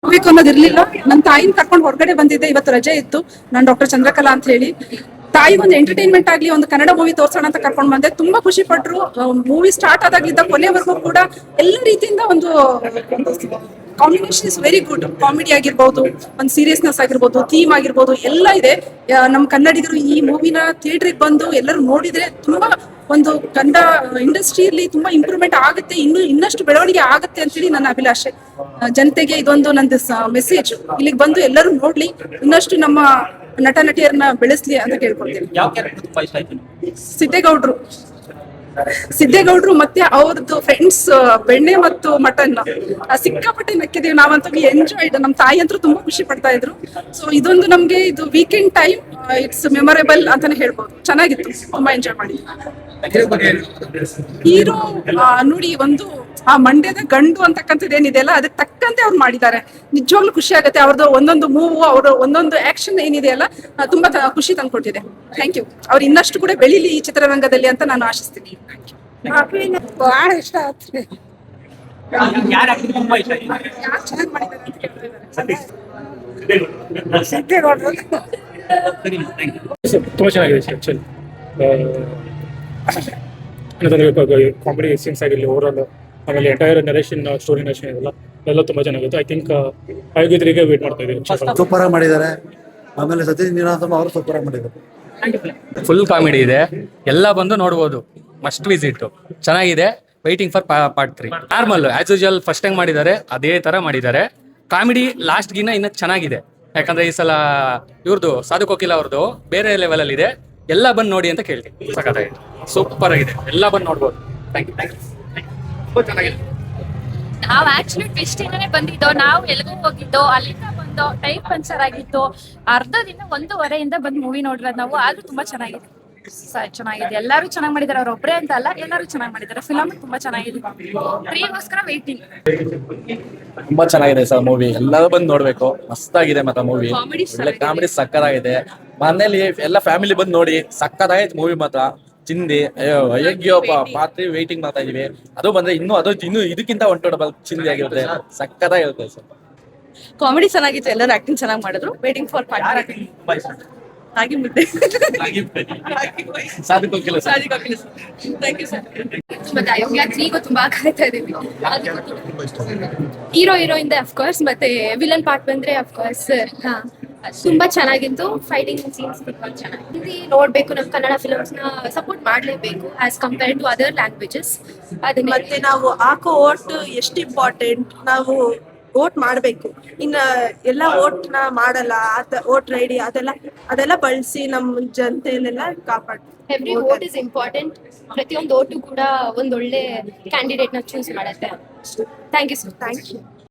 ಹೋಗ್ಬೇಕು ಅನ್ನೋದಿರ್ಲಿಲ್ಲ. ನನ್ನ ತಾಯಿನ ಕರ್ಕೊಂಡು ಹೊರಗಡೆ ಬಂದಿದ್ದೆ, ಇವತ್ತು ರಜೆ ಇತ್ತು. ನಾನು ಡಾಕ್ಟರ್ ಚಂದ್ರಕಲಾ ಅಂತ ಹೇಳಿ, ತಾಯಿ ಒಂದು ಎಂಟರ್ಟೈನ್ಮೆಂಟ್ ಆಗ್ಲಿ, ಒಂದು ಕನ್ನಡ ಮೂವಿ ತೋರ್ಸೋಣ ಅಂತ ಕರ್ಕೊಂಡು ಬಂದೆ. ತುಂಬಾ ಖುಷಿ ಪಟ್ರು. ಮೂವಿ ಸ್ಟಾರ್ಟ್ ಆದಾಗ್ಲಿಂದ ಕೊನೆವರೆಗೂ ಕೂಡ ಎಲ್ಲ ರೀತಿಯಿಂದ ಒಂದು combination is very good. Comedy ಆಗಿರ್ಬೋದು, ಒಂದು ಸೀರಿಯಸ್ನೆಸ್ ಆಗಿರ್ಬೋದು, ಥೀಮ್ ಆಗಿರ್ಬೋದು, ಎಲ್ಲ ಇದೆ. ನಮ್ಮ ಕನ್ನಡಿಗರು ಈ ಮೂವಿನ ಥಿಯೇಟರ್ಗೆ ಬಂದು ಎಲ್ಲರೂ ನೋಡಿದ್ರೆ ತುಂಬಾ ಒಂದು ಕನ್ನಡ ಇಂಡಸ್ಟ್ರಿಯಲ್ಲಿ ತುಂಬಾ ಇಂಪ್ರೂವ್ಮೆಂಟ್ ಆಗುತ್ತೆ, ಇನ್ನಷ್ಟು ಬೆಳವಣಿಗೆ ಆಗುತ್ತೆ ಅಂತೇಳಿ ನನ್ನ ಅಭಿಲಾಷೆ. ಜನತೆಗೆ ಇದೊಂದು ನಂದು ಮೆಸೇಜ್. ಇಲ್ಲಿಗೆ ಬಂದು ಎಲ್ಲರೂ ನೋಡ್ಲಿ, ಇನ್ನಷ್ಟು ನಮ್ಮ ನಟ ನಟಿಯರನ್ನ ಬೆಳೆಸ್ಲಿ ಅಂತ ಕೇಳ್ಕೊಳ್ತೀನಿ. ಸಿದ್ದೇಗೌಡ್ರು ಸಿದ್ದೇಗೌಡ್ರು ಮತ್ತೆ ಅವ್ರದ್ದು ಫ್ರೆಂಡ್ಸ್ ಬೆಣ್ಣೆ ಮತ್ತು ಮಟನ್ ಸಿಕ್ಕಾಪಟ್ಟೆ ನಕ್ಕಿದೀವಿ ನಾವಂತೂ. ಎಂಜಾಯ್ಡ್. ನಮ್ಮ ತಾಯಿ ಅಂತೂ ತುಂಬಾ ಖುಷಿ ಪಡ್ತಾ ಇದ್ರು. ಸೊ ಇದೊಂದು ನಮ್ಗೆ ಇದು ವೀಕೆಂಡ್ ಟೈಮ್, ಇಟ್ಸ್ ಮೆಮೊರೇಬಲ್ ಅಂತಾನೆ ಹೇಳ್ಬೋದು. ಚೆನ್ನಾಗಿತ್ತು, ತುಂಬಾ ಎಂಜಾಯ್ ಮಾಡಿ. ಹೀರೋ ನೋಡಿ, ಒಂದು ಆ ಮಂಡ್ಯದ ಗಂಡು ಅಂತಕ್ಕಂಥದ್ದು ಏನಿದೆ ಅಲ್ಲ, ಅದಕ್ಕೆ ತಕ್ಕಂತೆ ಅವ್ರು ಮಾಡಿದ್ದಾರೆ. ನಿಜವಾಗ್ಲೂ ಖುಷಿ ಆಗುತ್ತೆ. ಅವ್ರದ್ದು ಒಂದೊಂದು ಮೂವ್, ಅವ್ರ ಒಂದೊಂದು ಆಕ್ಷನ್ ಏನಿದೆ ಅಲ್ಲ, ತುಂಬಾ ಖುಷಿ ತಂದ್ಕೊಟ್ಟಿದೆ. Thank you. ಅವ್ರು ಇನ್ನಷ್ಟು ಕೂಡ ಬೆಳೀಲಿ ಈ ಚಿತ್ರರಂಗದಲ್ಲಿ ಅಂತ ನಾನು ಆಶಿಸ್ತೀನಿ. ಬಹಳ ಇಷ್ಟ ಆಗ್ತದೆ. ಚೆನ್ನಾಗಿ ಮಾಡಿದ್ದಾರೆ ಅಂತ ಕೇಳ್ತಿದ್ದಾರೆ. ಸಿದ್ದೇಗೌಡರು ತುಂಬ ಚೆನ್ನಾಗಿದೆ ಆ್ಯಕ್ಚುಲಿ. ಕಾಮಿಡಿ ಸೀನ್ಸ್ ಆಗಿರಲಿ, ಓವರಾಲ್, ಆಮೇಲೆ ಎಂಟೈರ್ ನರೇಷನ್, ಸ್ಟೋರಿ ನರೇಷನ್ ಎಲ್ಲ ತುಂಬ ಚೆನ್ನಾಗಿತ್ತು. ಐ ಥಿಂಕ್ 5:03ಗೆ ವೇಟ್ ಮಾಡ್ತಾ ಇದ್ದೀವಿ. ಸೂಪರ್ ಆಗಿ ಮಾಡಿದ್ದಾರೆ. ಆಮೇಲೆ ಸತೀಶ್ ನೀನಾಸಂ ಅವರು ಸೂಪರ್ ಆಗಿ ಮಾಡಿದ್ದಾರೆ. ಫುಲ್ ಕಾಮಿಡಿ ಇದೆ, ಎಲ್ಲ ಬಂದು ನೋಡ್ಬೋದು. Must visit. ಚೆನ್ನಾಗಿದೆ. Waiting for part 3. Normal as usual first time ಮಾಡಿದ್ದಾರೆ, ಅದೇ ತರ ಮಾಡಿದ್ದಾರೆ. ಕಾಮಿಡಿ ಲಾಸ್ಟ್ಗಿನ್ನ ಇನ್ನ ಚೆನ್ನಾಗಿದೆ. ಯಾಕಂದ್ರೆ ಈ ಸಲ ಇವ್ರದ್ದು ಸಾಧು ಕೋಕಿಲ ಅವ್ರದ್ದು ಬೇರೆ ಲೆವೆಲ್ ಅಲ್ಲಿ ಇದೆ. ಎಲ್ಲ ಬಂದು ನೋಡಿ ಅಂತ ಕೇಳ್ತೀನಿ. ಸಖತ್ತಾಗಿದೆ, ಸೂಪರ್ ಆಗಿದೆ, ಎಲ್ಲ ಬಂದು ನೋಡ್ಬೋದು. Thank you. ಚೆನ್ನಾಗಿದೆ. ನಾವು ಆಕ್ಚುಲಿ ಟ್ವಿಸ್ಟ್ ಇಂದಾನೆ ಬಂದಿದ್ದೋ, ನಾವು ಎಲ್ಗೂ ಹೋಗಿದ್ದೋ, ಅಲ್ಲಿಂದ ಬಂದೋ, ಟೈಮ್ ಪಂಚರ್ ಆಗಿತ್ತು. ಅರ್ಧ ದಿನ 1:30 ಬಂದು ಮೂವಿ ನೋಡಿರೋದು ನಾವು. ಆದ್ರೂ ತುಂಬಾ ಚೆನ್ನಾಗಿದೆ. ಎಲ್ಲರೂ ಚೆನ್ನಾಗಿ ಮಾಡಿದ್ದಾರೆ. ಅವ್ರ ಒಬ್ಬರೇ ಅಂತ ಅಲ್ಲ, ಎಲ್ಲರೂ ಚೆನ್ನಾಗಿ ಮಾಡಿದ್ದಾರೆ. ಫಿಲಮ್ ತುಂಬಾ ಚೆನ್ನಾಗಿದೆ. 3ಗೋಸ್ಕರ ವೇಟಿಂಗ್. ತುಂಬಾ ಚೆನ್ನಾಗಿದೆ ಸರ್ ಮೂವಿ. ಎಲ್ಲರೂ ಬಂದು ನೋಡ್ಬೇಕು. ಮಸ್ತಾಗಿದೆ. ಮತ್ತೆ ಮೂವಿ ಕಾಮಿಡಿ ಸಕ್ಕತ್ತಾಗಿದೆ. ಮನೇಲಿ ಎಲ್ಲ ಫ್ಯಾಮಿಲಿ ಬಂದು ನೋಡಿ. ಸಕ್ಕತ್ತಾಗೈತೆ ಮೂವಿ ಮಾತ್ರ. ಚಿಂದಿ ಅಯ್ಯೋ ಪಾತ್ರೆ ವೇಟಿಂಗ್ ಮಾಡ್ತಾ ಇದೀವಿ. ಅದು ಬಂದ್ರೆ ಇನ್ನು ಇದಕ್ಕಿಂತ ಡಬಲ್ ಚಿಂದಿ ಆಗಿರುತ್ತೆ. ಸಕ್ಕತ್ತಾಗಿರುತ್ತೆ ಸರ್. ಕಾಮಿಡಿ ಚೆನ್ನಾಗಿತ್ತು, ಎಲ್ಲರೂ ಆಕ್ಟಿಂಗ್ ಚೆನ್ನಾಗಿ ಮಾಡಿದ್ರು. Waiting for part. Ragi mudde. Sadhu Kokila sir. Thank you sir. ಮತ್ತೆ ಅಯೋಗ್ಯ 3ಗೂ ತುಂಬಾ ಕಾಯ್ತಾ ಇದೀವಿ. ಹೀರೋ ಹೀರೋಯಿಂದ ಅಫ್ಕೋರ್ಸ್, ಮತ್ತೆ ವಿಲನ್ ಪಾರ್ಟ್ ಬಂದ್ರೆ ಅಫ್ಕೋರ್ಸ್ ತುಂಬಾ ಚೆನ್ನಾಗಿತ್ತು. ಫೈಟಿಂಗ್ ಸೀನ್ಸ್ ತುಂಬಾ ಚೆನ್ನಾಗಿ ನೋಡ್ಬೇಕು. ನಮ್ಮ ಕನ್ನಡ ಫಿಲ್ಮ್ಸ್ ನ ಸಪೋರ್ಟ್ ಮಾಡ್ಲೇಬೇಕು as compared to other languages. ಮತ್ತೆ ನಾವು ಹಾಕೋ ಓಟ್ ಎಷ್ಟು ಇಂಪಾರ್ಟೆಂಟ್. ನಾವು ವೋಟ್ ಮಾಡ್ಬೇಕು. ಇನ್ನ ಎಲ್ಲ ವೋಟ್ನ ಮಾಡಲ್ಲ, ವೋಟ್ ಐಡಿ ಅದೆಲ್ಲ ಬಳಸಿ ನಮ್ಮ ಜನತೆಯಲ್ಲೆಲ್ಲ ಕಾಪಾಡ. Every vote is important. ಪ್ರತಿಯೊಂದು ವೋಟು ಕೂಡ ಒಂದೊಳ್ಳೆ ಕ್ಯಾಂಡಿಡೇಟ್ ನ ಚೂಸ್ ಮಾಡುತ್ತೆ. Thank you sir. Thank you.